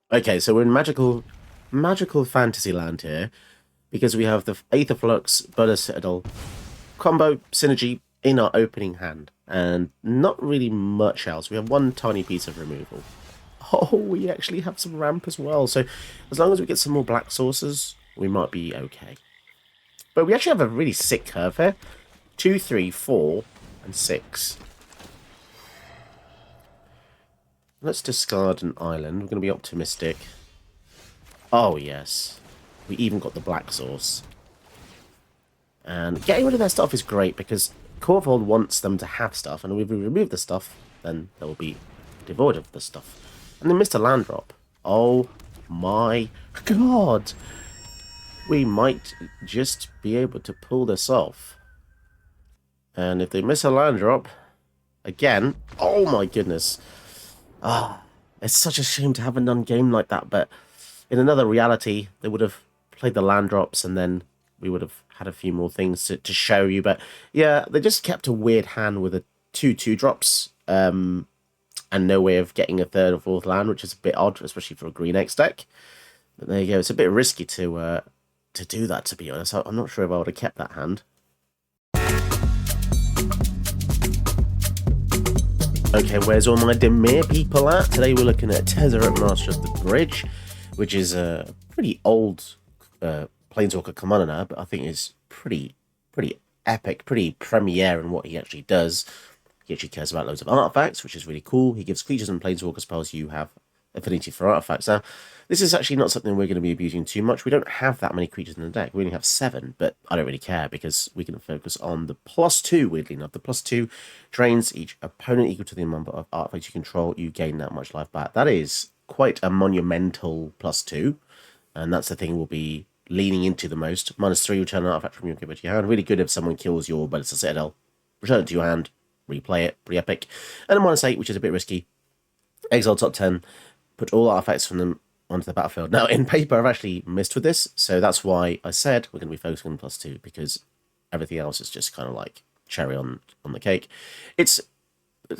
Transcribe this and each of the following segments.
Okay, so we're in magical fantasy land here because we have the Aether Flux, Butter Citadel combo synergy in our opening hand, and not really much else. We have one tiny piece of removal. Oh, we actually have some ramp as well. So as long as we get some more black sources, we might be okay. But we actually have a really sick curve here. 2, 3, 4, and 6. Let's discard an island. We're going to be optimistic. Oh, yes. We even got the black source. And getting rid of their stuff is great because Corvold wants them to have stuff, and if we remove the stuff, then they'll be devoid of the stuff. And they missed a land drop. Oh my god! We might just be able to pull this off. And if they miss a land drop, again, oh my goodness. Ah, it's such a shame to have a non-game like that, but in another reality, they would have played the land drops and then we would have had a few more things to show you. But yeah, they just kept a weird hand with a 2/2 drops and no way of getting a third or fourth land, which is a bit odd, especially for a green X deck. But there you go. It's a bit risky to do that, to be honest. I'm not sure if I would have kept that hand. Okay, where's all my Dimir people at? Today we're looking at Tezzeret, Master of the Bridge, which is a pretty old Planeswalker commander now, but I think is pretty epic, pretty premiere in what he actually does. He actually cares about loads of artifacts, which is really cool. He gives creatures and Planeswalker spells you have affinity for artifacts. Now, this is actually not something we're going to be abusing too much. We don't have that many creatures in the deck. We only have 7, but I don't really care because we can focus on the +2, weirdly enough. The +2 drains each opponent equal to the number of artifacts you control. You gain that much life back. That is quite a monumental +2, and that's the thing we'll be leaning into the most. -3, return an artifact from your keeper to your hand. Really good if someone kills your Ballistic Citadel. Return it to your hand, replay it, pretty epic. And a -8, which is a bit risky. Exile top 10, put all artifacts from them onto the battlefield. Now, in paper, I've actually missed with this, so that's why I said we're going to be focusing on +2, because everything else is just kind of like cherry on the cake. It's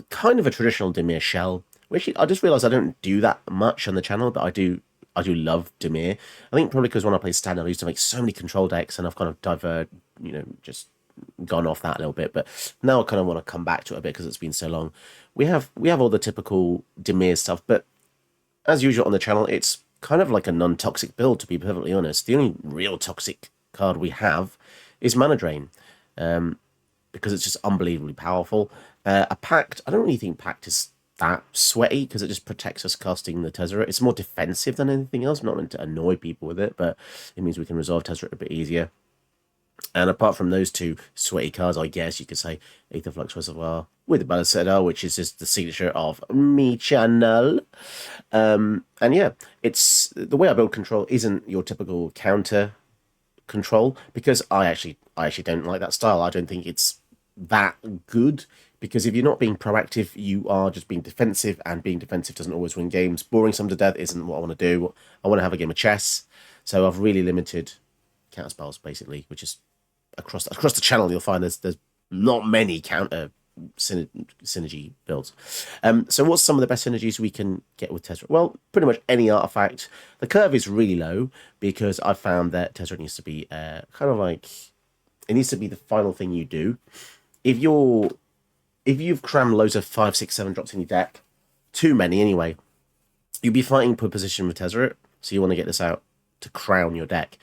kind of a traditional Dimir shell, which I just realised I don't do that much on the channel, but I do love Dimir. I think probably because when I played Standard, I used to make so many control decks, and I've kind of just gone off that a little bit. But now I kind of want to come back to it a bit because it's been so long. We have all the typical Dimir stuff, but as usual on the channel, it's kind of like a non-toxic build, to be perfectly honest. The only real toxic card we have is Mana Drain, because it's just unbelievably powerful. A Pact, I don't really think Pact is that sweaty, because it just protects us casting the Tezzeret. It's more defensive than anything else. I'm not meant to annoy people with it, but it means we can resolve Tezzeret a bit easier. And apart from those two sweaty cards, I guess you could say Aetherflux Reservoir with the Balance Citadel, which is just the signature of me channel. And yeah, it's the way I build control isn't your typical counter control, because I actually don't like that style. I don't think it's that good, because if you're not being proactive, you are just being defensive, and being defensive doesn't always win games. Boring some to death isn't what I want to do. I want to have a game of chess. So I've really limited counter spells, basically, which is across the channel. You'll find there's not many counter synergy builds. So what's some of the best synergies we can get with Tezzeret? Well, pretty much any artifact. The curve is really low because I found that Tezzeret needs to be kind of like, it needs to be the final thing you do. If you've crammed loads of 5, 6, 7 drops in your deck, too many anyway, you'll be fighting for position with Tezzeret, so you want to get this out to crown your deck.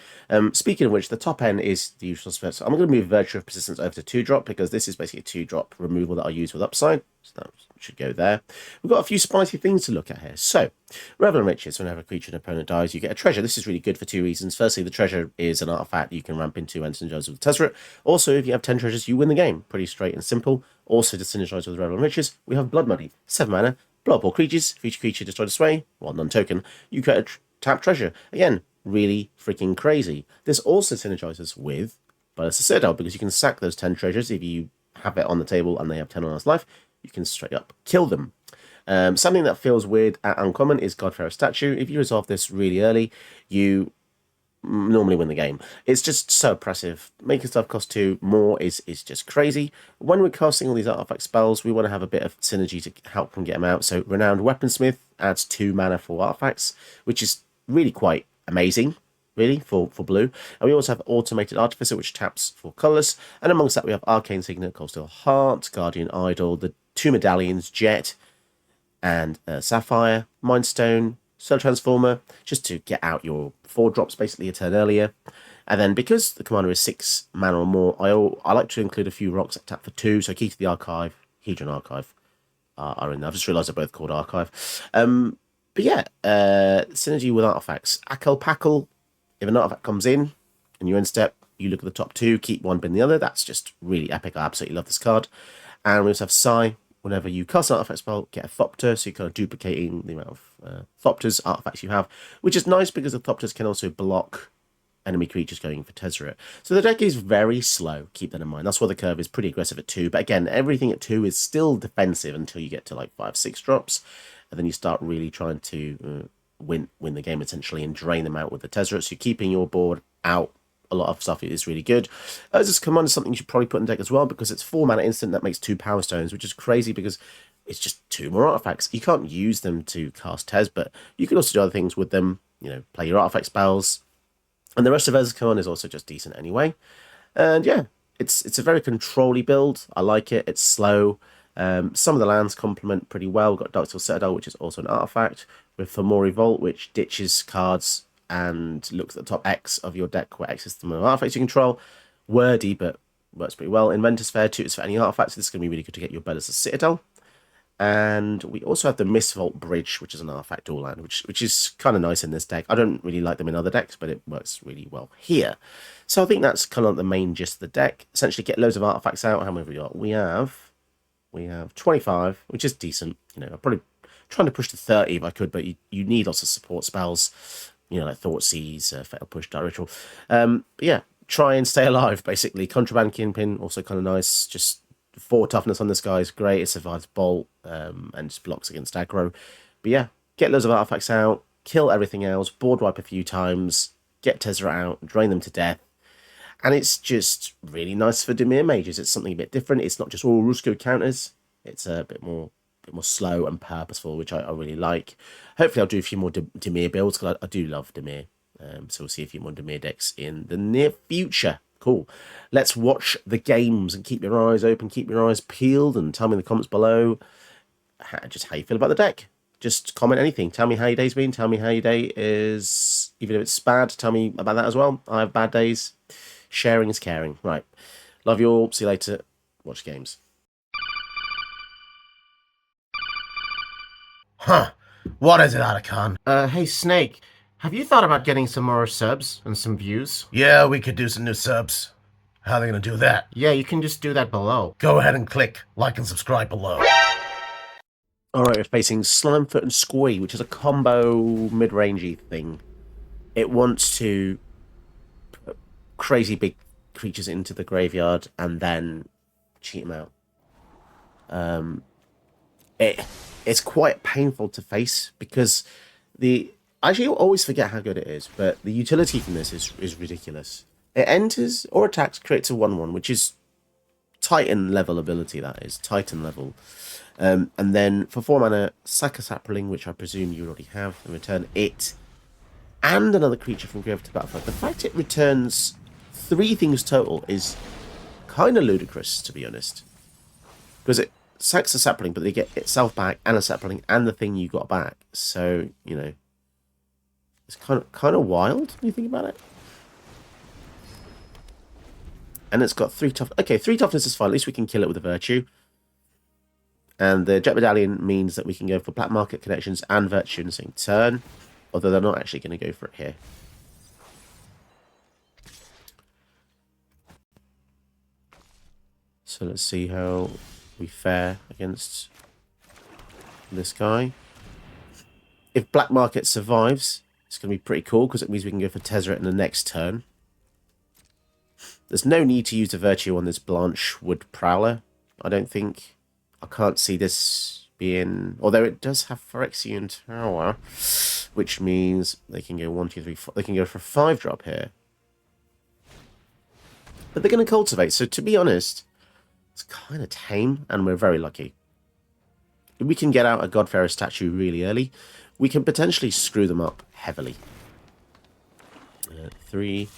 Speaking of which, the top end is the usual spec. So I'm going to move Virtue of Persistence over to 2-drop, because this is basically a 2-drop removal that I use with Upside. So that should go there. We've got a few spicy things to look at here. So, Revel Riches, whenever a creature and opponent dies, you get a treasure. This is really good for 2 reasons. Firstly, the treasure is an artifact you can ramp into and synergize with Tezzeret. Also, if you have 10 treasures, you win the game. Pretty straight and simple. Also, to synergize with Revel Riches, we have Blood Money. 7 mana, blow up all creatures. For each creature destroyed this way, one non-token, you get a tap treasure. Again, really freaking crazy. This also synergizes with Ballistic Citadel, because you can sack those 10 treasures. If you have it on the table and they have 10 on its life, you can straight up kill them. Something that feels weird at uncommon is Godfarer Statue. If you resolve this really early, you normally win the game. It's just so oppressive. Making stuff cost 2 more is just crazy. When we're casting all these artifact spells, we want to have a bit of synergy to help them get them out. So Renowned Weaponsmith adds 2 mana for artifacts, which is really quite amazing, really, for blue. And we also have Automated Artificer, which taps for colours. And amongst that, we have Arcane Signet, Cold Steel Heart, Guardian Idol, the 2 medallions, Jet, and Sapphire, Mind Stone, Soul Transformer, just to get out your 4 drops basically a turn earlier. And then because the commander is 6 mana or more, I like to include a few rocks that tap for 2. So Key to the Archive, Hedron Archive are in there. I've just realised they're both called Archive. But yeah, synergy with artifacts. Akel Packle, if an artifact comes in and you end step, you look at the top 2, keep one, bin the other. That's just really epic. I absolutely love this card. And we also have Psy. Whenever you cast an artifact spell, get a Thopter, so you're kind of duplicating the amount of Thopters, artifacts you have, which is nice because the Thopters can also block enemy creatures going for Tezzeret. So the deck is very slow, keep that in mind. That's why the curve is pretty aggressive at 2, but again, everything at 2 is still defensive until you get to like 5-6 drops, and then you start really trying to win the game essentially and drain them out with the Tezzeret, so you're keeping your board out. A lot of stuff is really good. This command is something you should probably put in deck as well because it's 4 mana instant that makes 2 Power Stones, which is crazy because it's just 2 more artifacts. You can't use them to cast Tez, but you can also do other things with them. You know, play your artifact spells, and the rest of Ezra's command is also just decent anyway. And yeah, it's a very control-y build. I like it. It's slow. Some of the lands complement pretty well. We've got Darksteel Citadel, which is also an artifact, with Fomori Vault, which ditches cards and looks at the top X of your deck, where X is the number of artifacts you control. Wordy, but works pretty well. Inventor's Fair, tutors for any artifacts. This is going to be really good to get your Bellis Citadel. And we also have the Mistvault Bridge, which is an artifact all land, which is kind of nice in this deck. I don't really like them in other decks, but it works really well here. So I think that's kind of the main gist of the deck. Essentially, get loads of artifacts out. How many have we got? We have 25, which is decent. You know, I'm probably trying to push to 30 if I could, but you need lots of support spells. You know, like Thoughtseize, Fatal Push, Dark Ritual. But yeah, try and stay alive, basically. Contraband Kingpin, also kind of nice. Just 4 toughness on this guy is great. It survives Bolt and just blocks against aggro. But yeah, get loads of artifacts out, kill everything else, board wipe a few times, get Tezzeret out, drain them to death. And it's just really nice for Dimir mages. It's something a bit different. It's not just all Rusko counters. It's a bit more slow and purposeful, which I really like. Hopefully I'll do a few more Dimir builds, because I do love Dimir. So we'll see a few more Dimir decks in the near future. Cool. Let's watch the games and keep your eyes open, keep your eyes peeled, and tell me in the comments below just how you feel about the deck. Just comment anything. Tell me how your day's been. Tell me how your day is, even if it's bad. Tell me about that as well. I have bad days. Sharing is caring. Right. Love you all. See you later. Watch games. Huh. What is it, Otacon? Hey, Snake. Have you thought about getting some more subs and some views? Yeah, we could do some new subs. How are they gonna do that? Yeah, you can just do that below. Go ahead and click like and subscribe below. Alright, we're facing Slimefoot and Squee, which is a combo mid-rangey thing. It wants to put crazy big creatures into the graveyard and then cheat them out. It's quite painful to face because actually, you'll always forget how good it is, but the utility from this is ridiculous. It enters or attacks, creates a 1/1, which is Titan level ability, that is. Titan level. And then for 4 mana, sack a sapling, which I presume you already have, and return it and another creature from graveyard to battlefield. The fact it returns 3 things total is kind of ludicrous, to be honest. Because it sacks a sapling, but they get itself back and a sapling and the thing you got back. So, you know, it's kind of wild when you think about it. And it's got 3 tough. Okay, 3 toughness is fine. At least we can kill it with a virtue. And the Jet Medallion means that we can go for Black Market Connections and Virtue in the same turn. Although they're not actually going to go for it here. So let's see how we fare against this guy. If Black Market survives, it's going to be pretty cool because it means we can go for Tezzeret in the next turn. There's no need to use a Virtue on this Blanchwood Prowler, I don't think. I can't see this being... Although it does have Phyrexian Tower, which means they can go 1, 2, 3, 4. They can go for a 5-drop here. But they're going to cultivate, so to be honest, it's kind of tame, and we're very lucky. If we can get out a Godfarer statue really early, we can potentially screw them up heavily. 3,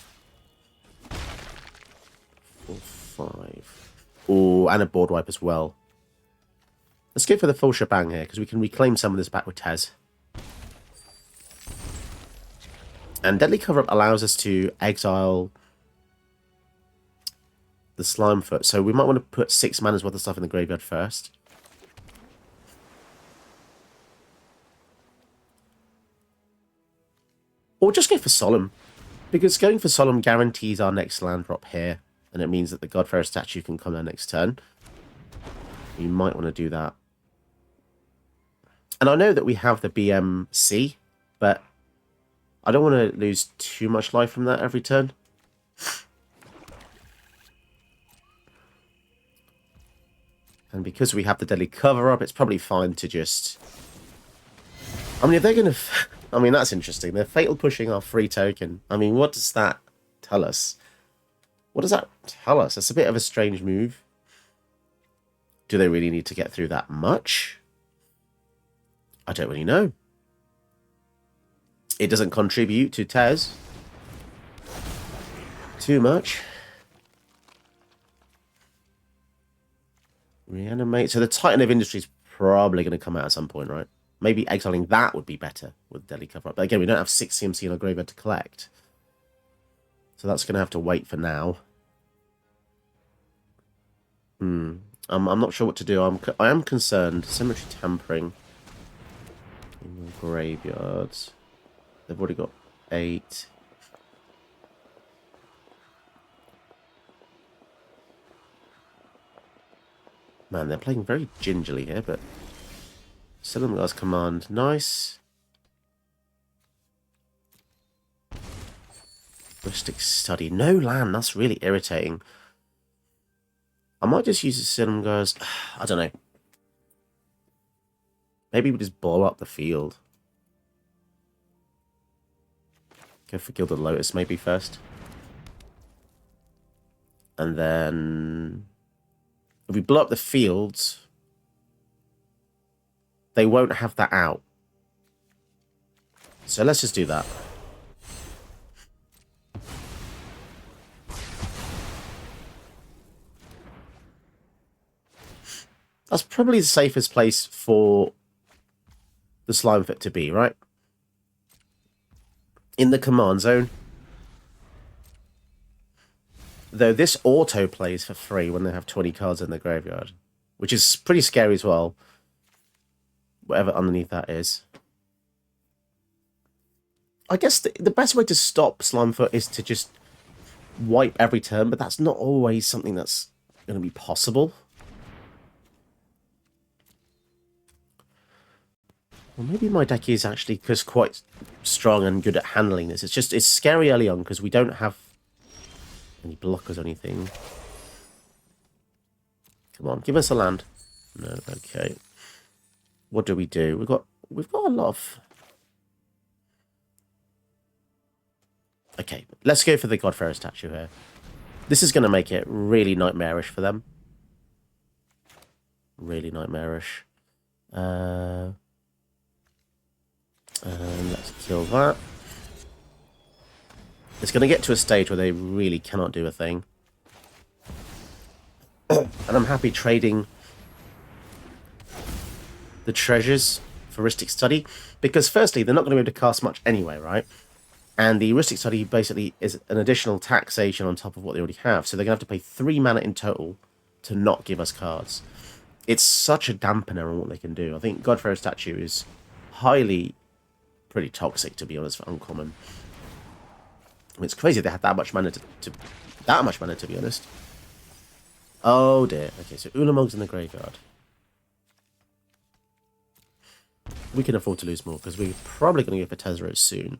4, 5. Oh, and a board wipe as well. Let's go for the full shebang here, because we can reclaim some of this back with Tez. And Deadly Cover-Up allows us to exile the Slimefoot. So we might want to put 6 mana's worth of stuff in the graveyard first. Or just go for Solemn. Because going for Solemn guarantees our next land drop here. And it means that the Godfarer statue can come there next turn. You might want to do that. And I know that we have the BMC, but I don't want to lose too much life from that every turn. And because we have the Deadly Cover-Up, it's probably fine to just... I mean, if they're going to... I mean, that's interesting. They're Fatal Pushing our free token. I mean, what does that tell us? What does that tell us? It's a bit of a strange move. Do they really need to get through that much? I don't really know. It doesn't contribute to Tez too much. Reanimate. So the Titan of Industry is probably going to come out at some point, right? Maybe exiling that would be better with Deadly Cover-Up. But again, we don't have 6 CMC in our graveyard to collect. So that's going to have to wait for now. I'm not sure what to do. I am concerned. Symmetry Tampering. In the graveyards. They've already got 8. Man, they're playing very gingerly here, but... Silumgar's Command, nice. Rustic Study, no land, that's really irritating. I might just use the Silumgar's... I don't know. Maybe we just ball up the field. Go for Gilded Lotus maybe first. And then... If we blow up the fields... They won't have that out. So let's just do that. That's probably the safest place for the Slimefoot to be, right? In the command zone. Though this auto plays for free when they have 20 cards in the graveyard. Which is pretty scary as well. Whatever underneath that is. I guess the best way to stop Slimefoot is to just wipe every turn, but that's not always something that's going to be possible. Well, maybe my deck is actually just quite strong and good at handling this. It's scary early on because we don't have any blockers or anything. Come on, give us a land. No, okay. What do? We've got a lot of... Okay, let's go for the Godfarer statue here. This is going to make it really nightmarish for them. Really nightmarish. And let's kill that. It's going to get to a stage where they really cannot do a thing. And I'm happy trading the treasures for Ristic Study, because firstly, they're not going to be able to cast much anyway, right? And the Ristic Study basically is an additional taxation on top of what they already have, so they're going to have to pay 3 mana in total to not give us cards. It's such a dampener on what they can do. I think Godfarer Statue is pretty toxic, to be honest, for uncommon. I mean, it's crazy they had that much mana to be honest. Oh dear. Okay, so Ulamog's in the graveyard. We can afford to lose more, because we're probably going to go for Tezzeret soon.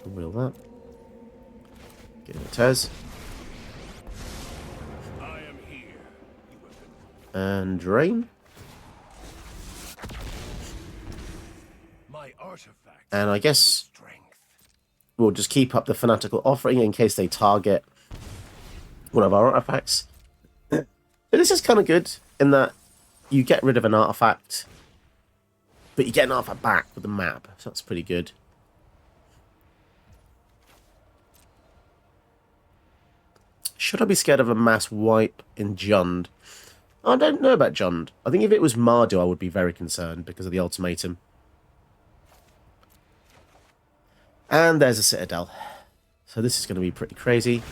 Wheel that. Get a Tez. And drain. My artifact. And I guess we'll just keep up the Fanatical Offering in case they target one of our artifacts. But this is kind of good in that you get rid of an artifact, but you get an artifact back with the map, so that's pretty good. Should I be scared of a mass wipe in Jund? I don't know about Jund. I think if it was Mardu, I would be very concerned because of the ultimatum. And there's a Citadel. So this is going to be pretty crazy.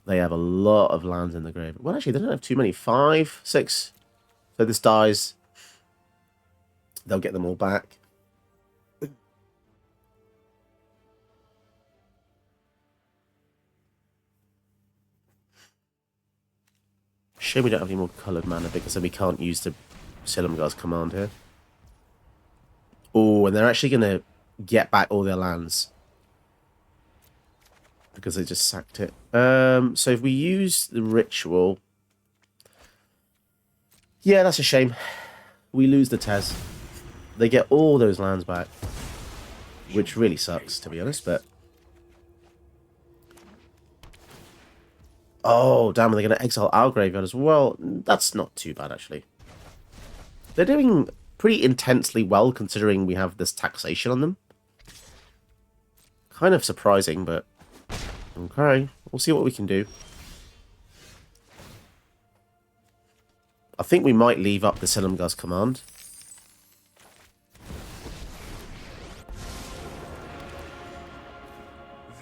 They have a lot of lands in the grave. Well, actually, they don't have too many. 5, 6. So this dies. They'll get them all back. Shame we don't have any more coloured mana because then we can't use the Silumgar's command here. Oh, and they're actually going to get back all their lands because they just sacked it. So if we use the ritual, yeah, that's a shame. We lose the Tez. They get all those lands back, which really sucks, to be honest. But oh, damn, they're going to exile our graveyard as well. That's not too bad, actually. They're doing pretty intensely well considering we have this taxation on them. Kind of surprising, but okay, we'll see what we can do. I think we might leave up the Silumgar's command.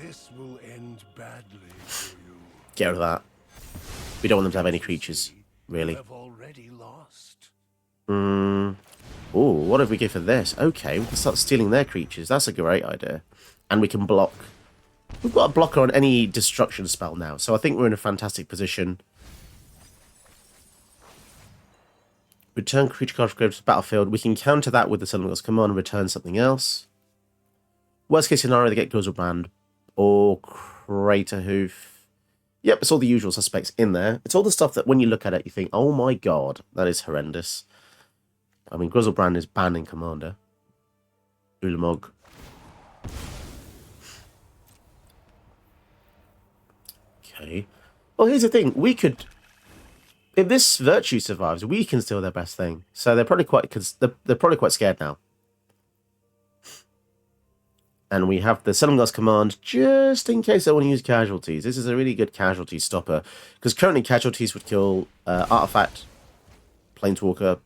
This will end badly for you. Get rid of that. We don't want them to have any creatures, really. You have already lost. Oh, what if we go for this? Okay, we can start stealing their creatures. That's a great idea. And we can block. We've got a blocker on any destruction spell now, so I think we're in a fantastic position. Return creature card from grave to the battlefield. We can counter that with the Silumgar's command and return something else. Worst case scenario, they get Grizzlebrand or Crater Hoof. Yep, it's all the usual suspects in there. It's all the stuff that when you look at it, you think, oh my god, that is horrendous. I mean, Grizzlebrand is banned in Commander. Ulamog. Okay. Well, here's the thing. We could... If this Virtue survives, we can steal their best thing. So they're probably quite scared now. And we have the Silumgar's command just in case they want to use casualties. This is a really good casualty stopper. Because currently casualties would kill Artifact, Planeswalker,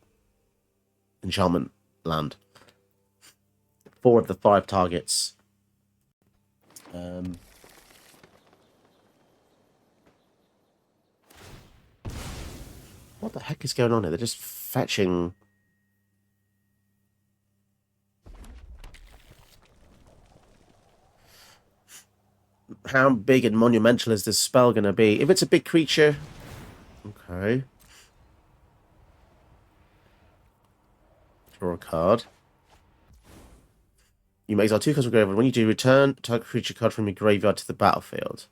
Enchantment land. 4 of the 5 targets. What the heck is going on here? They're just fetching... How big and monumental is this spell going to be? If it's a big creature... Okay. Draw a card. You may exile 2 cards from graveyard. When you do, return target creature card from your graveyard to the battlefield.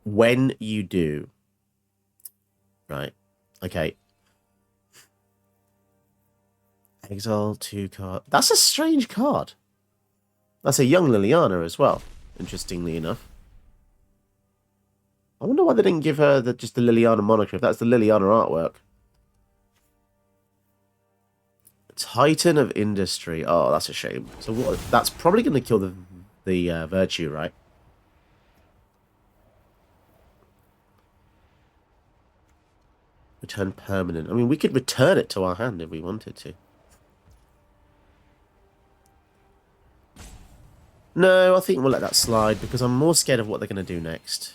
When you do... Right. Okay. Exile 2 card. That's a strange card. That's a young Liliana as well, interestingly enough. I wonder why they didn't give her just the Liliana moniker, if that's the Liliana artwork. Titan of Industry. Oh, that's a shame. So what? That's probably going to kill the Virtue, right? Return permanent. I mean, we could return it to our hand if we wanted to. No, I think we'll let that slide because I'm more scared of what they're going to do next.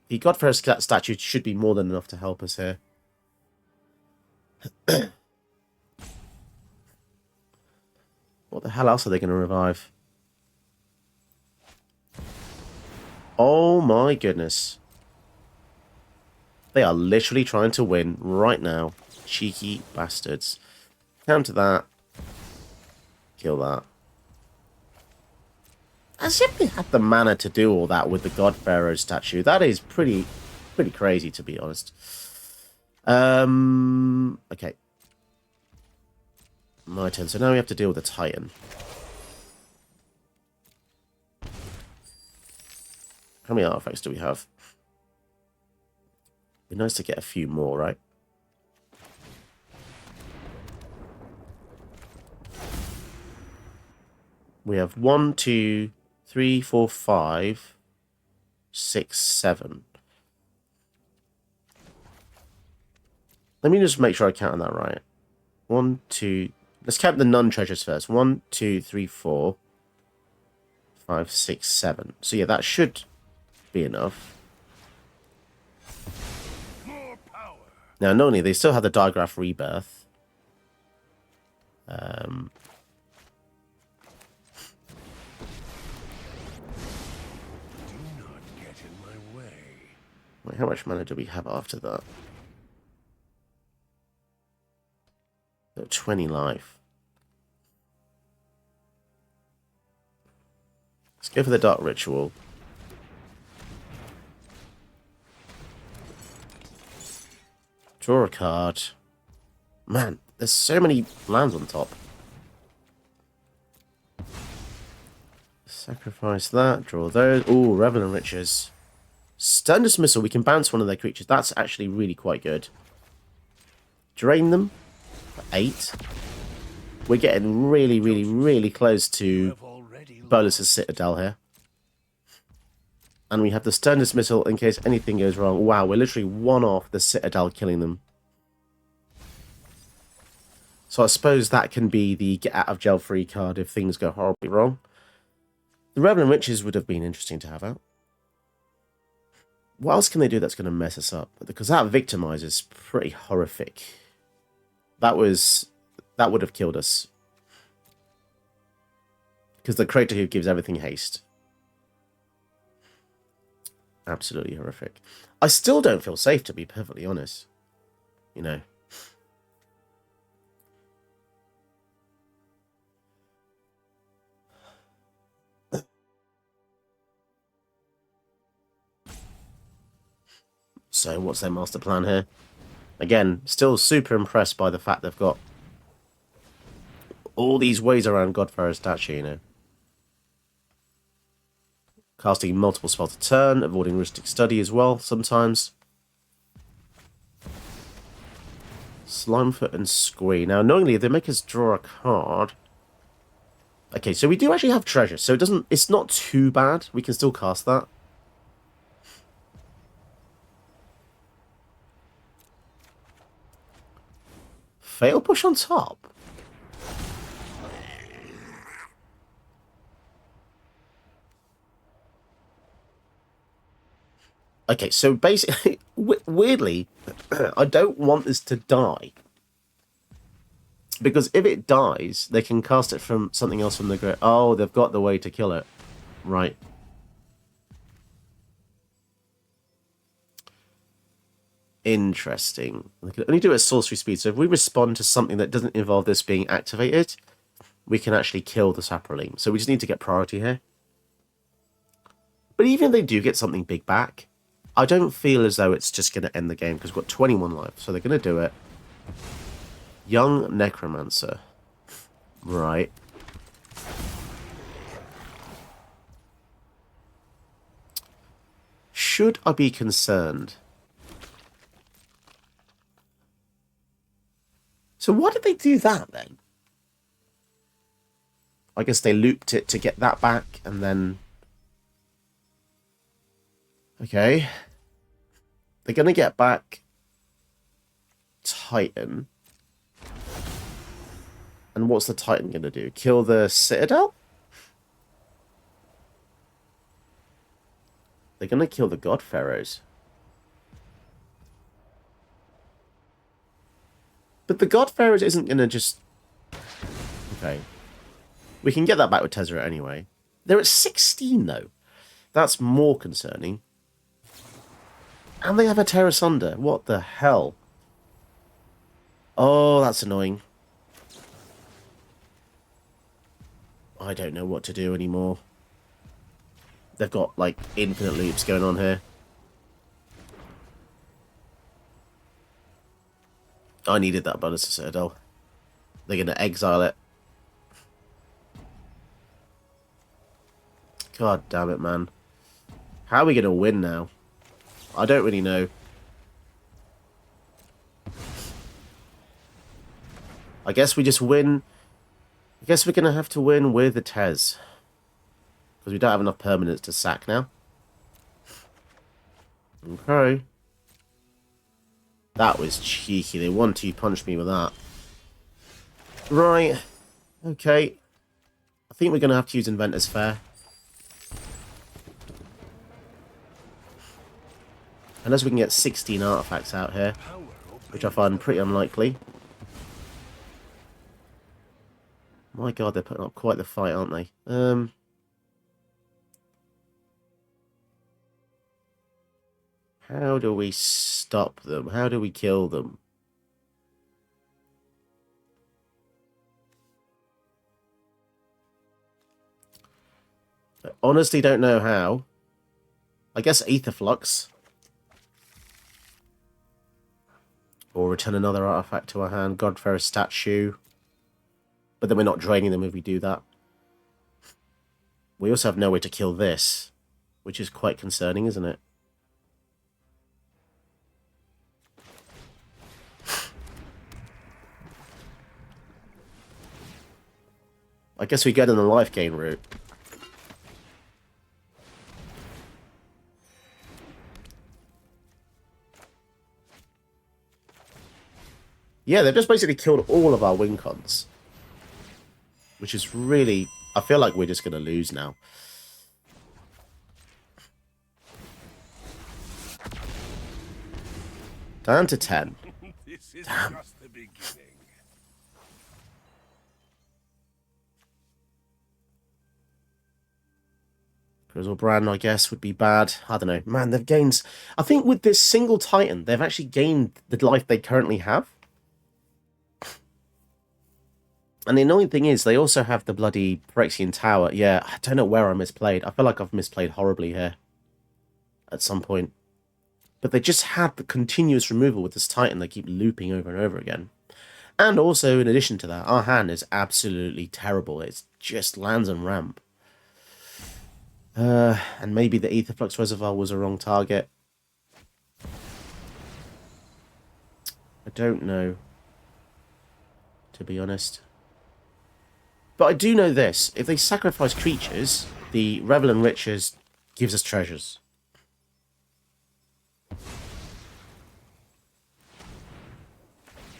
The Godfair statue should be more than enough to help us here. What the hell else are they going to revive? Oh my goodness. They are literally trying to win right now. Cheeky bastards. Counter that. Kill that. As if they had the mana to do all that with the God Pharaoh statue. That is pretty pretty crazy, to be honest. Okay. My turn. So now we have to deal with the Titan. How many artifacts do we have? Be nice to get a few more, right? We have 1, 2, 3, 4, 5, 6, 7. Let me just make sure I count that right. 1, 2. Let's count the non-treasures first. 1, 2, 3, 4, 5, 6, 7. So yeah, that should be enough. Now, not only they still have the digraph rebirth. Wait, how much mana do we have after that? 20 life. Let's go for the Dark Ritual. Draw a card. Man, there's so many lands on top. Sacrifice that, draw those. Ooh, Revenant Riches. Stun Dismissal, we can bounce one of their creatures. That's actually really quite good. Drain them. 8. We're getting really, really, really close to Bolus's Citadel here. And we have the Stun Dismissal in case anything goes wrong. Wow, we're literally one off the Citadel killing them. So I suppose that can be the get out of jail free card if things go horribly wrong. The Revenant Riches would have been interesting to have out. What else can they do that's going to mess us up? Because that Victimize is pretty horrific. That would have killed us. Because the Creator who gives everything haste. Absolutely horrific. I still don't feel safe, to be perfectly honest. You know. So, what's their master plan here? Again, still super impressed by the fact they've got all these ways around Godfarer's statue, you know. Casting multiple spells a turn, avoiding Rustic Study as well, sometimes. Slimefoot and Squee. Now, knowingly, if they make us draw a card... Okay, so we do actually have treasure, so it's not too bad. We can still cast that. Fail push on top. Okay, so basically, weirdly, I don't want this to die. Because if it dies, they can cast it from something else from the grid. Oh, they've got the way to kill it. Right. Interesting. We can only do it at sorcery speed, so if we respond to something that doesn't involve this being activated, we can actually kill the Saproling. So we just need to get priority here. But even if they do get something big back, I don't feel as though it's just going to end the game, because we've got 21 life, so they're going to do it. Young Necromancer. Right. Should I be concerned? So why did they do that, then? I guess they looped it to get that back, and then... Okay. They're going to get back Titan. And what's the Titan going to do? Kill the Citadel? They're going to kill the God Pharaohs. But the God Pharaohs isn't going to just... Okay. We can get that back with Tezzeret anyway. They're at 16, though. That's more concerning. And they have a Terra Sunder. What the hell? Oh, that's annoying. I don't know what to do anymore. They've got, like, infinite loops going on here. I needed that bonus to Citadel. They're going to exile it. God damn it, man. How are we going to win now? I don't really know. I guess we just win. I guess we're going to have to win with the Tez. Because we don't have enough permanents to sack now. Okay. That was cheeky. They 1-2 punched me with that. Right. Okay. I think we're going to have to use Inventor's Fair. Unless we can get 16 artifacts out here. Which I find pretty unlikely. My god, they're putting up quite the fight, aren't they? How do we stop them? How do we kill them? I honestly don't know how. I guess Ether Flux. Or return another artifact to our hand. Godfair's statue. But then we're not draining them if we do that. We also have no way to kill this. Which is quite concerning, isn't it? I guess we get in the life gain route. Yeah, they've just basically killed all of our win cons. Which is really... I feel like we're just going to lose now. Down to 10. This is Damn. just the beginning. Grizzle Brand, I guess, would be bad. I don't know. Man, they've gained... I think with this single Titan, they've actually gained the life they currently have. And the annoying thing is, they also have the bloody Phyrexian Tower. Yeah, I don't know where I misplayed. I feel like I've misplayed horribly here. At some point. But they just had the continuous removal with this Titan. They keep looping over and over again. And also, in addition to that, our hand is absolutely terrible. It's just lands and ramp. And maybe the Aetherflux Reservoir was a wrong target. I don't know. To be honest. But I do know this. If they sacrifice creatures, the Revel and Riches gives us treasures.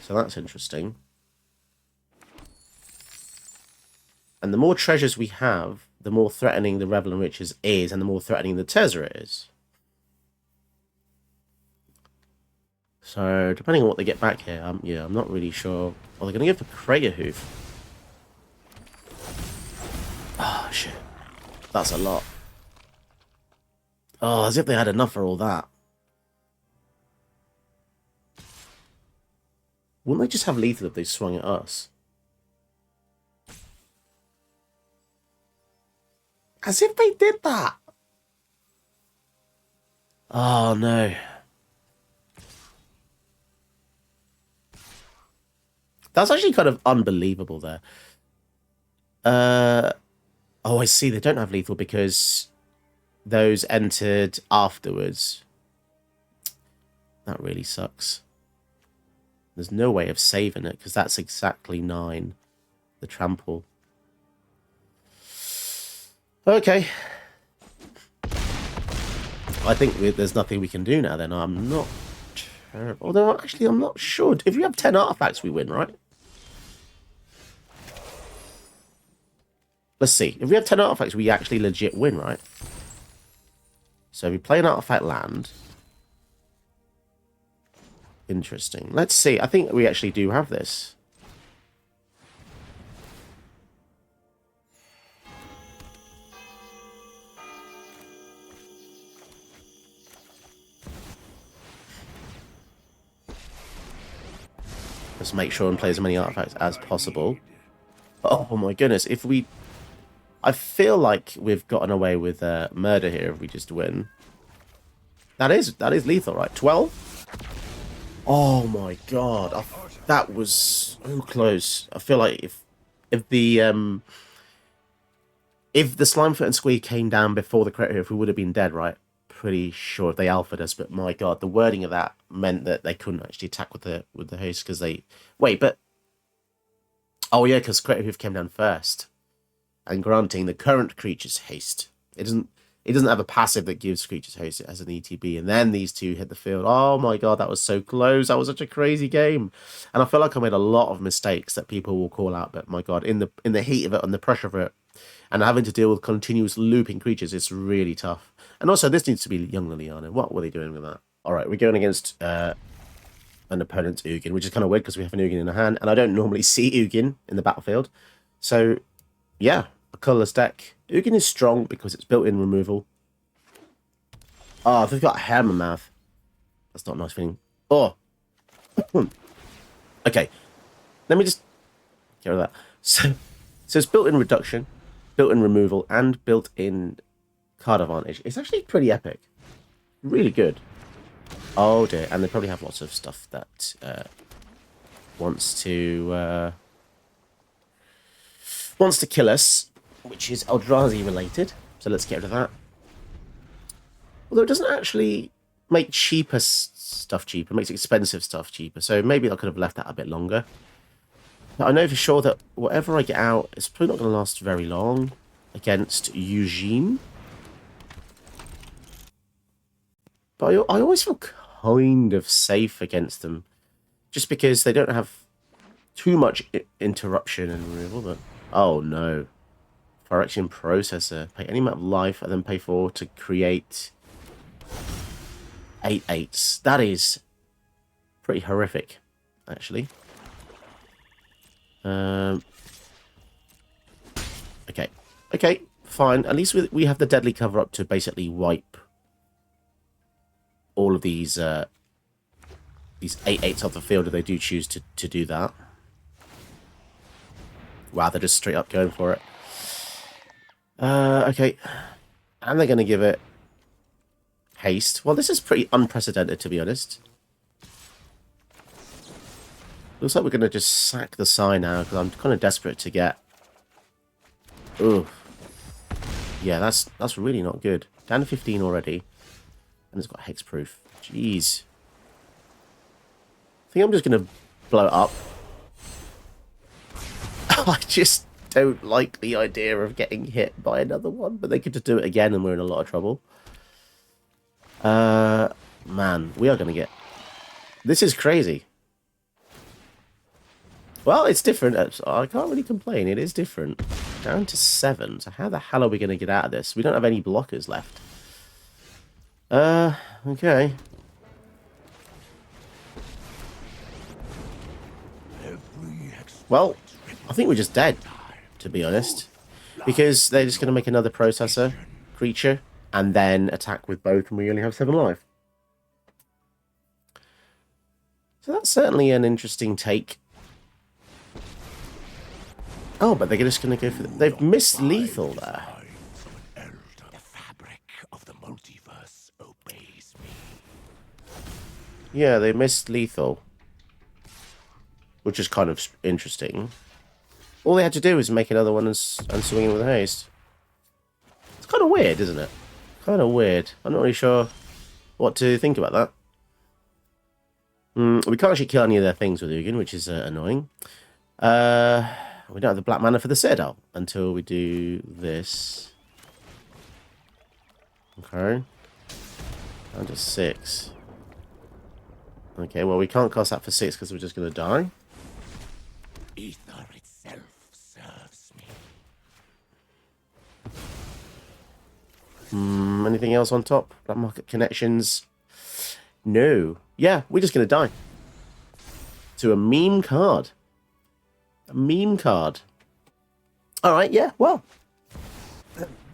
So that's interesting. And the more treasures we have, the more threatening the Revel and Riches is, and the more threatening the Tezzeret is. So, depending on what they get back here, I'm not really sure. Well, they're going to give the Crater Hoof. Oh, shit. That's a lot. Oh, as if they had enough for all that. Wouldn't they just have lethal if they swung at us? As if they did that! Oh, no. That's actually kind of unbelievable there. Oh, I see. They don't have lethal because those entered afterwards. That really sucks. There's no way of saving it because that's exactly 9. The trample. Okay. I think there's nothing we can do now then. I'm not terrible. Although, actually, I'm not sure. If we have 10 artifacts, we win, right? Let's see. If we have 10 artifacts, we actually legit win, right? So we play an artifact land. Interesting. Let's see. I think we actually do have this. Let's make sure and play as many artifacts as possible. Oh my goodness. If we... I feel like we've gotten away with murder here if we just win. That is lethal, right? 12? Oh my god, that was so close. I feel like if the Slimefoot and Squeak came down before the crit if we would have been dead, right? Pretty sure if they alphaed us, but my god, the wording of that meant that they couldn't actually attack with the haste because they wait, but oh yeah, because crit hoof came down first, and granting the current creature's haste, it doesn't have a passive that gives creatures haste. It has an ETB, and then these two hit the field. Oh my god, that was so close. That was such a crazy game, and I feel like I made a lot of mistakes that people will call out. But my god, in the heat of it and the pressure of it, and having to deal with continuous looping creatures, it's really tough. And also, this needs to be young Liliana. What were they doing with that? All right, we're going against an opponent's Ugin, which is kind of weird because we have an Ugin in our hand, and I don't normally see Ugin in the battlefield. So, yeah, a colourless deck. Ugin is strong because it's built-in removal. Oh, they've got hair in my mouth. That's not a nice feeling. Oh. Okay, let me just get rid of that. So it's built-in reduction, built-in removal, and built-in card advantage. It's actually pretty epic. Really good. Oh dear, and they probably have lots of stuff that wants to kill us, which is Eldrazi related. So let's get rid of that. Although it doesn't actually make cheaper stuff cheaper, it makes expensive stuff cheaper. So maybe I could have left that a bit longer. But I know for sure that whatever I get out, it's probably not going to last very long against Eugene. But I always feel kind of safe against them, just because they don't have too much interruption and removal. But oh no, Phyrexian Processor, pay any amount of life and then pay 4 to create 8/8s. That is pretty horrific, actually. Okay, fine. At least we have the deadly cover up to basically wipe all of these 8/8s off the field if they do choose to do that. Wow, they're just straight up going for it. Okay. And they're going to give it haste. Well, this is pretty unprecedented, to be honest. Looks like we're going to just sack the Psy now, because I'm kind of desperate to get... Ooh. Yeah, that's really not good. Down to 15 already. And it's got hexproof. Jeez. I think I'm just going to blow it up. I just don't like the idea of getting hit by another one, but they could just do it again and we're in a lot of trouble. Man, we are going to get... This is crazy. Well, it's different. I can't really complain. It is different. Down to 7. So how the hell are we going to get out of this? We don't have any blockers left. Okay. Well, I think we're just dead, to be honest. Because they're just going to make another processor creature and then attack with both, and we only have 7 life. So that's certainly an interesting take. Oh, but they're just going to go for... They've missed lethal there. The fabric of the multiverse obeys me. Yeah, they missed lethal. Which is kind of interesting. All they had to do was make another one and swing it with haste. It's kind of weird, isn't it? Kind of weird. I'm not really sure what to think about that. We can't actually kill any of their things with Ugin, which is annoying. We don't have the black mana for the Citadel until we do this. Okay. Down to 6. Okay, well, we can't cast that for 6 because we're just going to die. Ether itself serves me. Anything else on top? Black market connections? No. Yeah, we're just going to die. To a meme card. A meme card. Alright, yeah, well.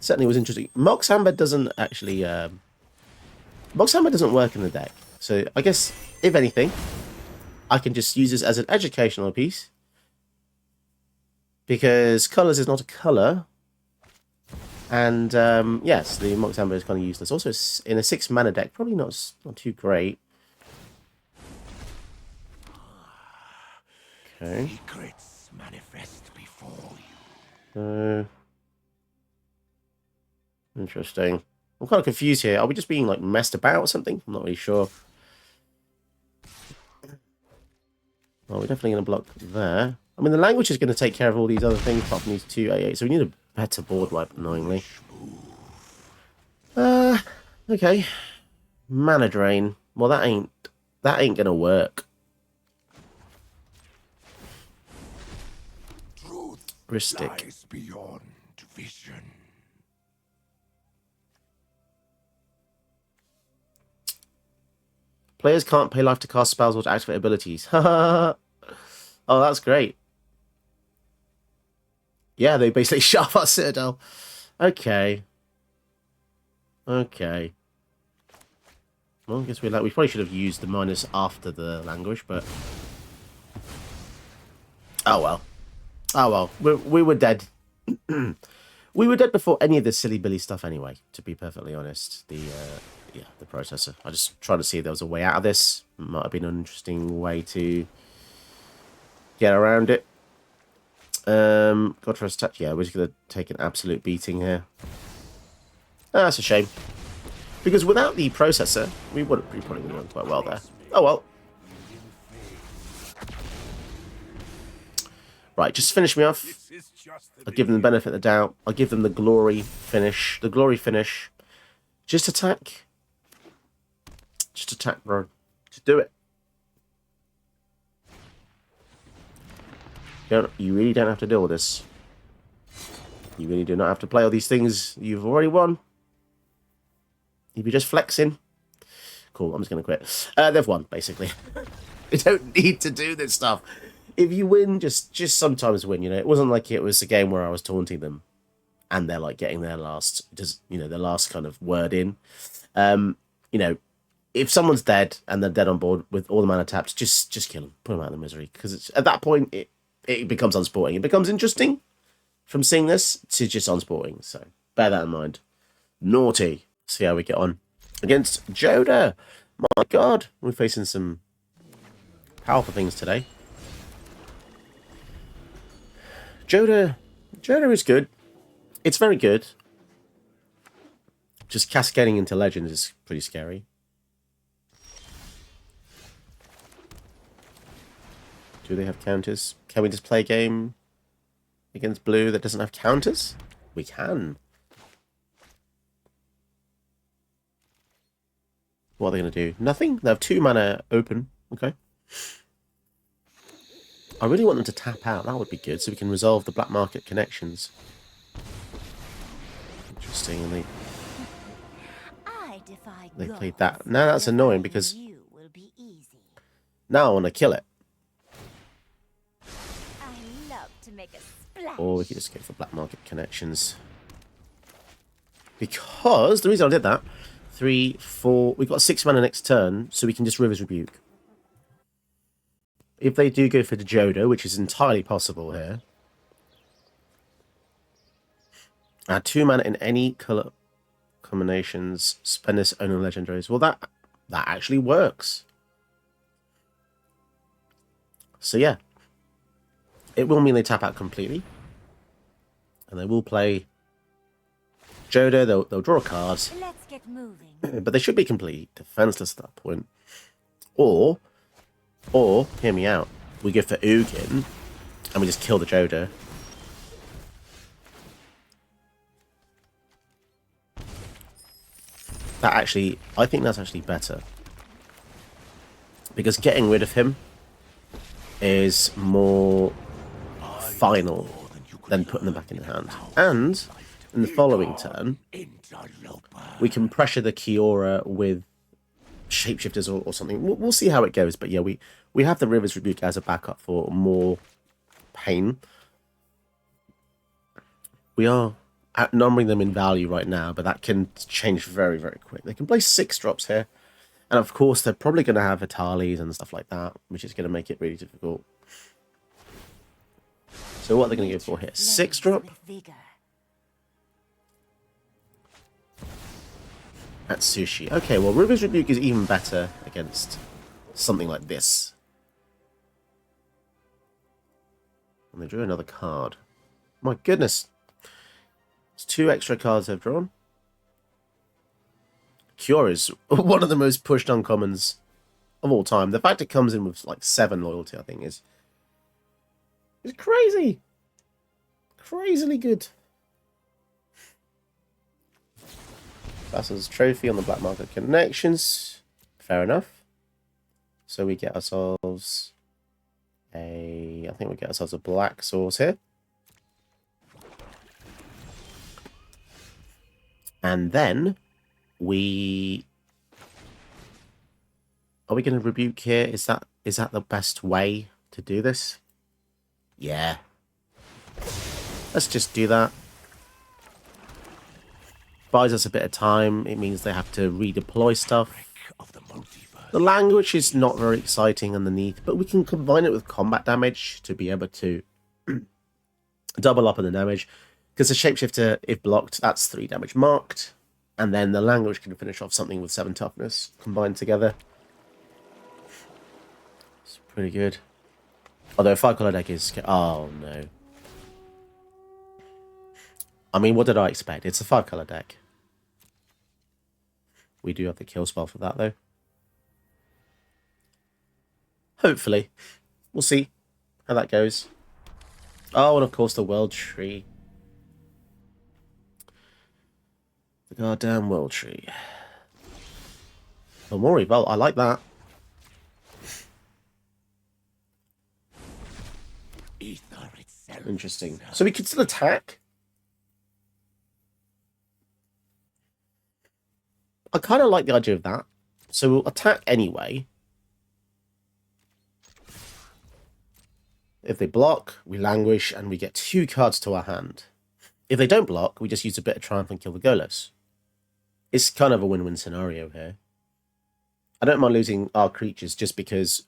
Certainly was interesting. Mox Amber doesn't actually... Mox Amber doesn't work in the deck. So, I guess, if anything, I can just use this as an educational piece. Because colours is not a colour. And, yes, the Mox Amber is kind of useless. Also, in a 6 mana deck, probably not too great. Okay. Secrets manifest before you. Interesting. I'm kind of confused here. Are we just being like messed about or something? I'm not really sure. Well, we're definitely going to block there. I mean, the language is going to take care of all these other things apart from these two A8, so we need a better board wipe, annoyingly. Okay. Mana drain. Well, that ain't going to work. Ristic. Beyond vision. Players can't pay life to cast spells or to activate abilities. Oh, that's great. Yeah, they basically shut off our citadel. Okay. Okay. Well, I guess we probably should have used the minus after the language, but oh well. Oh well. We were dead. We were dead before any of this silly Billy stuff anyway, to be perfectly honest. The processor. I just tried to see if there was a way out of this. Might have been an interesting way to get around it. God for us touch. Yeah, we're just gonna take an absolute beating here. That's a shame. Because without the processor, we probably would have done quite well there. Oh well. Right, just finish me off. I'll give them the benefit of the doubt. I'll give them the glory finish. The glory finish. Just attack. Just attack, bro. Just do it. You really don't have to deal with this. You really do not have to play all these things you've already won. You'd be just flexing. Cool, I'm just going to quit. They've won, basically. They don't need to do this stuff. If you win, just sometimes win, you know. It wasn't like it was a game where I was taunting them and they're like getting their last, their last kind of word in. If someone's dead and they're dead on board with all the mana tapped, just kill them. Put them out of the misery. Because at that point, it becomes unsporting. It becomes interesting from seeing this to just unsporting. So bear that in mind. Naughty. See how we get on against Joda. My God, we're facing some powerful things today. Joda is good. It's very good. Just cascading into Legends is pretty scary. Do they have counters? Can we just play a game against blue that doesn't have counters? We can. What are they going to do? Nothing? They have 2 mana open. Okay. I really want them to tap out. That would be good, so we can resolve the black market connections. Interesting. And they played that. Now that's annoying because now I want to kill it. Or we could just go for black market connections. Because the reason I did that, 3, 4, we've got 6 mana next turn, so we can just River's Rebuke. If they do go for the Jodo, which is entirely possible here, add 2 mana in any colour combinations, spend this only legendaries. Well, that actually works. So yeah, it will mean they tap out completely, and they will play Jodo. They'll draw a card. Let's get moving. But they should be completely defenseless at that point. Or, hear me out, we go for Ugin, and we just kill the Jodo. I think that's actually better. Because getting rid of him is more final than putting them back in the hand. And in the following turn, we can pressure the Kiora with shapeshifters or something. We'll see how it goes. But yeah, we have the River's Rebuke as a backup for more pain. We are outnumbering them in value right now, but that can change very, very quick. They can play 6 drops here. And of course, they're probably going to have Vitalis and stuff like that, which is going to make it really difficult. So what are they going to go for here? 6 drop? That's Sushi. Okay, well, River's Rebuke is even better against something like this. And they drew another card. My goodness. It's 2 extra cards they've drawn. Cure is one of the most pushed uncommons of all time. The fact it comes in with like 7 loyalty, I think, is crazy. Crazily good. Vassal's Trophy on the Black Market Connections. Fair enough. So we get ourselves I think we get ourselves a black source here. And then we... Are we going to rebuke here? Is that the best way to do this? Yeah. Let's just do that. Buys us a bit of time. It means they have to redeploy stuff. The language is not very exciting underneath, but we can combine it with combat damage to be able to double up on the damage. Because the Shapeshifter, if blocked, that's 3 damage marked. And then the language can finish off something with 7 toughness combined together. It's pretty good. Although a 5-color deck is... Oh, no. I mean, what did I expect? It's a 5-color deck. We do have the kill spell for that, though. Hopefully. We'll see how that goes. Oh, and of course the World Tree. The goddamn World Tree. Oh, more Revolt. I like that. Interesting. So we could still attack. I kind of like the idea of that. So we'll attack anyway. If they block, we languish, and we get 2 cards to our hand. If they don't block, we just use a bit of Triumph and kill the Golos. It's kind of a win-win scenario here. I don't mind losing our creatures just because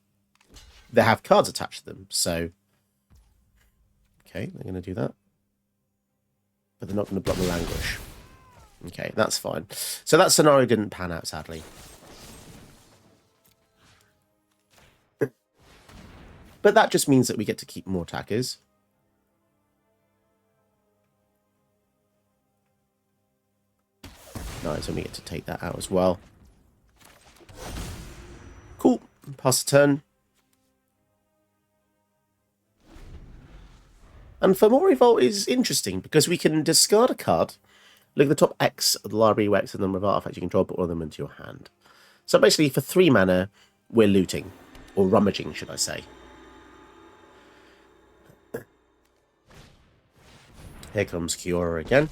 they have cards attached to them. So, okay, they're going to do that. But they're not going to block the languish. Okay, that's fine. So that scenario didn't pan out, sadly. But that just means that we get to keep more attackers. Nice, and we get to take that out as well. Cool. Pass the turn. And Fomori Vault is interesting because we can discard a card. Look at the top X of the library where X is the number of artifacts you can draw, put all of them into your hand. So basically, for 3 mana, we're looting. Or rummaging, should I say. Here comes Kiora again.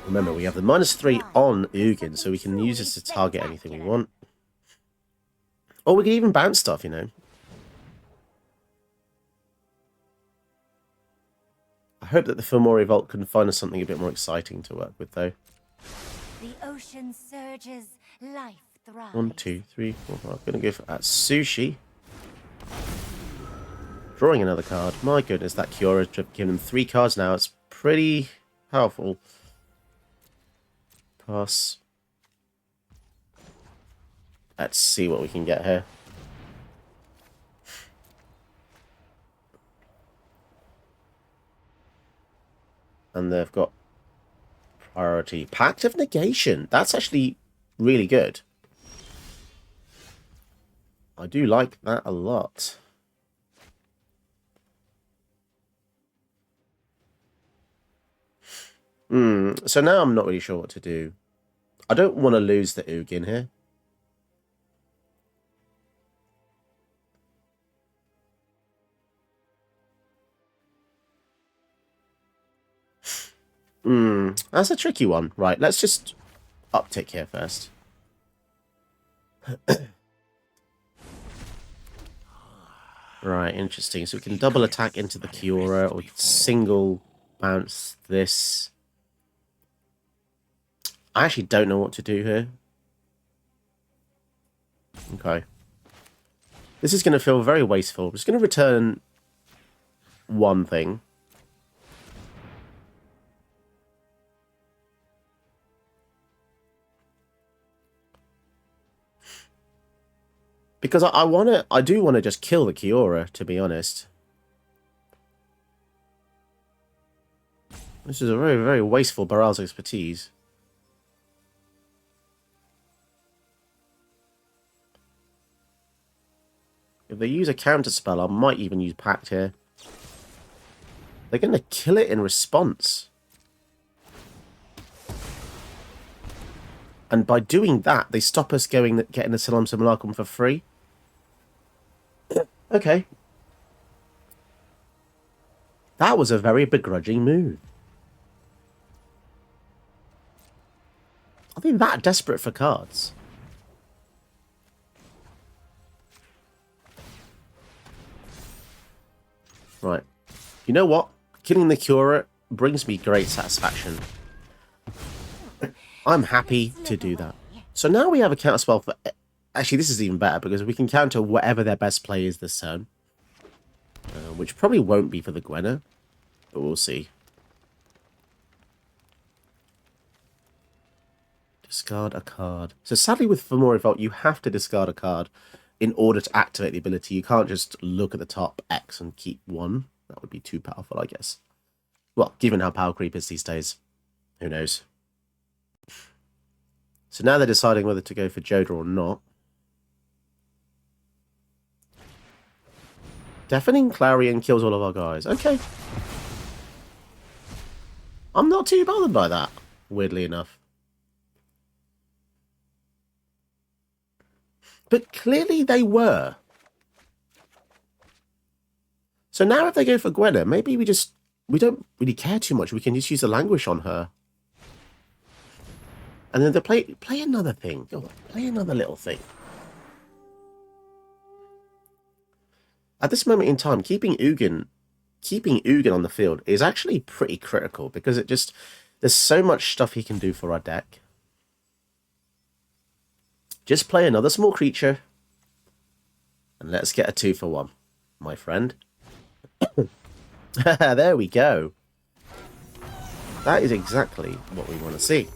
Remember, we have the -3 on Ugin, so we can use this to target anything we want. Or we can even bounce stuff, you know. I hope that the Fomori Vault can find us something a bit more exciting to work with, though. The ocean surges, life thrives. 1, 2, 3, 4, 5. I'm going to go for that Sushi. Drawing another card. My goodness, that Kiora has given him 3 cards now. It's pretty powerful. Pass. Let's see what we can get here. And they've got priority. Pact of Negation. That's actually really good. I do like that a lot. So now I'm not really sure what to do. I don't want to lose the Ugin here. That's a tricky one. Right, let's just uptick here first. Right, interesting. So we can double attack into the Kiora, or we can single bounce this. I actually don't know what to do here. Okay. This is going to feel very wasteful. I'm just going to return one thing. Because I do want to just kill the Kiora, to be honest. This is a very, very wasteful Baral's expertise. If they use a counter spell, I might even use Pact here. They're going to kill it in response. And by doing that, they stop us getting the Salam Simulacrum for free. Okay. That was a very begrudging move. Are they that desperate for cards? Right. You know what? Killing the Cura brings me great satisfaction. I'm happy to do that. So now we have a counter spell for... Actually, this is even better because we can counter whatever their best play is this turn. Which probably won't be for the Gwenna, but we'll see. Discard a card. So sadly with Fomori Vault, you have to discard a card in order to activate the ability. You can't just look at the top X and keep one. That would be too powerful, I guess. Well, given how power creep is these days, who knows? So now they're deciding whether to go for Joda or not. Deafening Clarion kills all of our guys. Okay. I'm not too bothered by that, weirdly enough. But clearly they were. So now if they go for Gwenna, maybe we don't really care too much. We can just use the Languish on her. And then they play another thing. Go on, play another little thing. At this moment in time, keeping Ugin on the field is actually pretty critical because there's so much stuff he can do for our deck. Just play another small creature and let's get a 2-for-1, my friend. There we go. That is exactly what we want to see.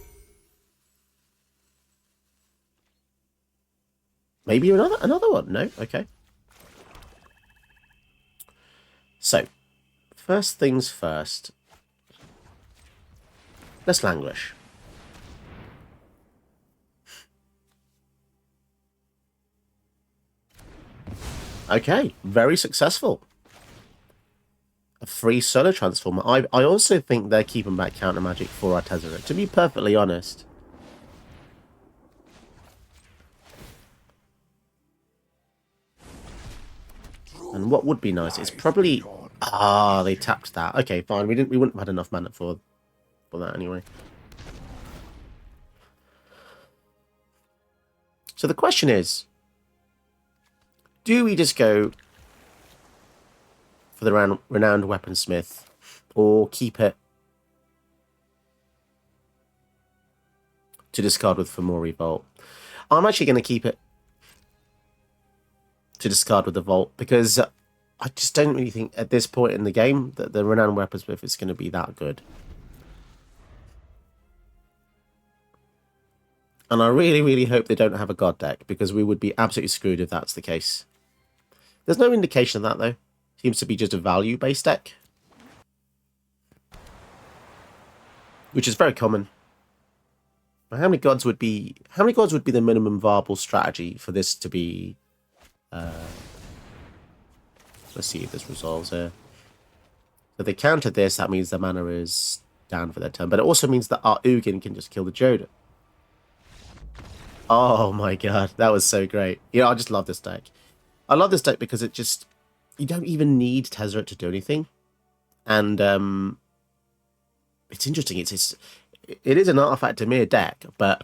Maybe another one? No? Okay. So, first things first. Let's Languish. Okay, very successful. A free solo transformer. I also think they're keeping back counter magic for our Tezzeret, to be perfectly honest. And what would be nice is probably... Ah, they tapped that. Okay, fine. We wouldn't have had enough mana for that anyway. So the question is, do we just go for the Renowned Weaponsmith or keep it to discard with Fomori Vault? I'm actually going to keep it to discard with the Vault because I just don't really think at this point in the game that the Renowned Weaponsmith is going to be that good. And I really, really hope they don't have a God deck because we would be absolutely screwed if that's the case. There's no indication of that though. Seems to be just a value-based deck, which is very common. How many gods would be the minimum viable strategy for this to be? Let's see if this resolves here. So they counter this. That means the mana is down for their turn, but it also means that our Ugin can just kill the Joda. Oh my god, that was so great. I just love this deck. I love this deck because it just... You don't even need Tezzeret to do anything. And it's interesting. It is an Artifact Dimir deck, but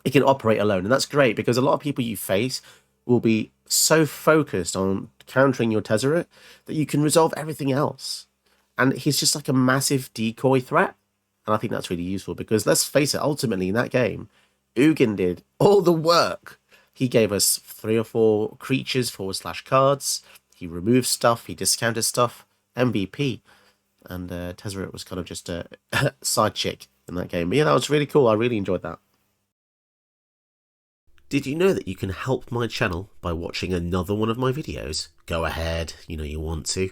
it can operate alone. And that's great because a lot of people you face will be so focused on countering your Tezzeret that you can resolve everything else. And he's just like a massive decoy threat. And I think that's really useful because let's face it, ultimately in that game, Ugin did all the work. He gave us 3 or 4 creatures / cards. He removed stuff. He discounted stuff. MVP. And Tezzeret was kind of just a side chick in that game. But yeah, that was really cool. I really enjoyed that. Did you know that you can help my channel by watching another one of my videos? Go ahead, you know you want to.